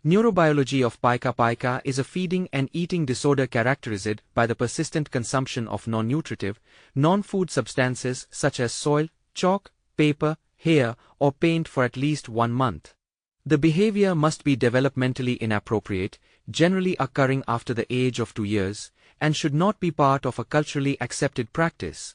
Neurobiology of Pica. Pica is a feeding and eating disorder characterized by the persistent consumption of non-nutritive, non-food substances such as soil, chalk, paper, hair, or paint for at least 1 month. The behavior must be developmentally inappropriate, generally occurring after the age of 2 years, and should not be part of a culturally accepted practice.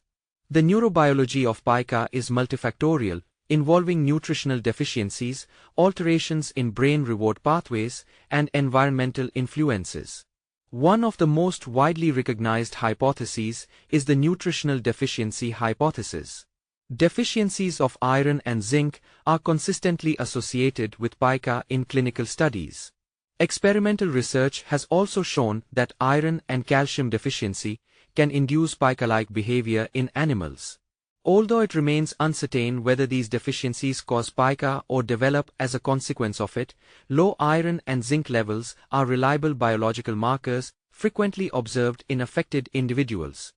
The neurobiology of Pica is multifactorial, involving nutritional deficiencies, alterations in brain reward pathways, and environmental influences. One of the most widely recognized hypotheses is the nutritional deficiency hypothesis. Deficiencies of iron and zinc are consistently associated with pica in clinical studies. Experimental research has also shown that iron and calcium deficiency can induce pica-like behavior in animals. Although it remains uncertain whether these deficiencies cause pica or develop as a consequence of it, low iron and zinc levels are reliable biological markers frequently observed in affected individuals.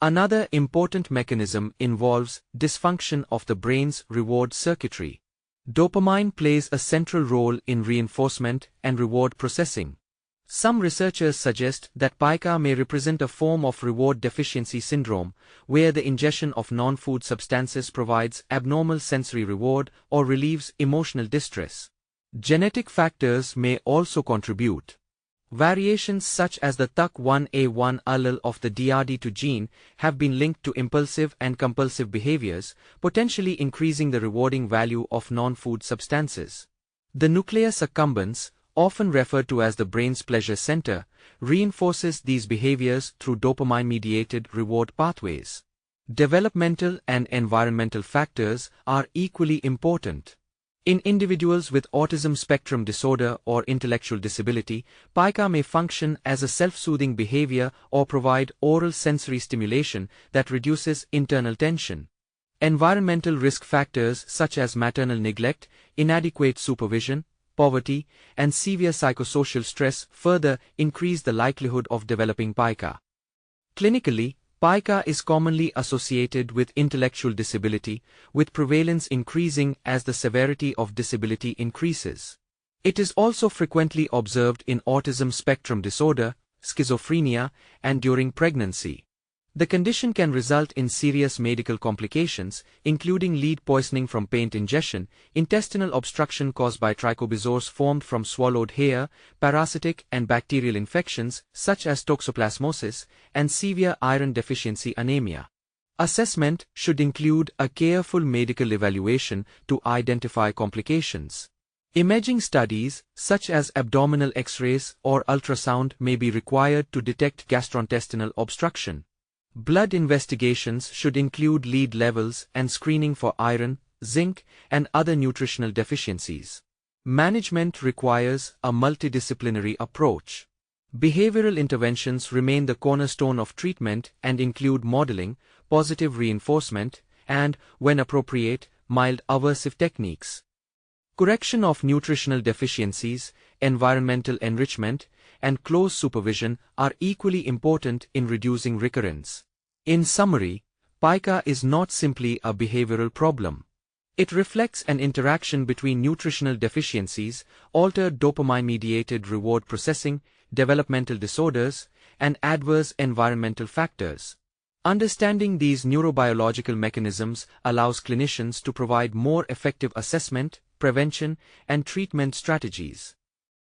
Another important mechanism involves dysfunction of the brain's reward circuitry. Dopamine plays a central role in reinforcement and reward processing. Some researchers suggest that pica may represent a form of reward deficiency syndrome, where the ingestion of non-food substances provides abnormal sensory reward or relieves emotional distress. Genetic factors may also contribute. Variations such as the TUC1A1 allele of the DRD2 gene have been linked to impulsive and compulsive behaviors, potentially increasing the rewarding value of non-food substances. The nucleus accumbens, often referred to as the brain's pleasure center, reinforces these behaviors through dopamine-mediated reward pathways. Developmental and environmental factors are equally important. In individuals with autism spectrum disorder or intellectual disability, pica may function as a self-soothing behavior or provide oral sensory stimulation that reduces internal tension. Environmental risk factors such as maternal neglect, inadequate supervision, poverty, and severe psychosocial stress further increase the likelihood of developing pica. Clinically, pica is commonly associated with intellectual disability, with prevalence increasing as the severity of disability increases. It is also frequently observed in autism spectrum disorder, schizophrenia, and during pregnancy. The condition can result in serious medical complications, including lead poisoning from paint ingestion, intestinal obstruction caused by trichobezoars formed from swallowed hair, parasitic and bacterial infections such as toxoplasmosis, and severe iron deficiency anemia. Assessment should include a careful medical evaluation to identify complications. Imaging studies, such as abdominal X-rays or ultrasound, may be required to detect gastrointestinal obstruction. Blood investigations should include lead levels and screening for iron, zinc, and other nutritional deficiencies. Management requires a multidisciplinary approach. Behavioral interventions remain the cornerstone of treatment and include modeling, positive reinforcement, and, when appropriate, mild aversive techniques. Correction of nutritional deficiencies, environmental enrichment, and close supervision are equally important in reducing recurrence. In summary, pica is not simply a behavioral problem. It reflects an interaction between nutritional deficiencies, altered dopamine-mediated reward processing, developmental disorders, and adverse environmental factors. Understanding these neurobiological mechanisms allows clinicians to provide more effective assessment, prevention, and treatment strategies.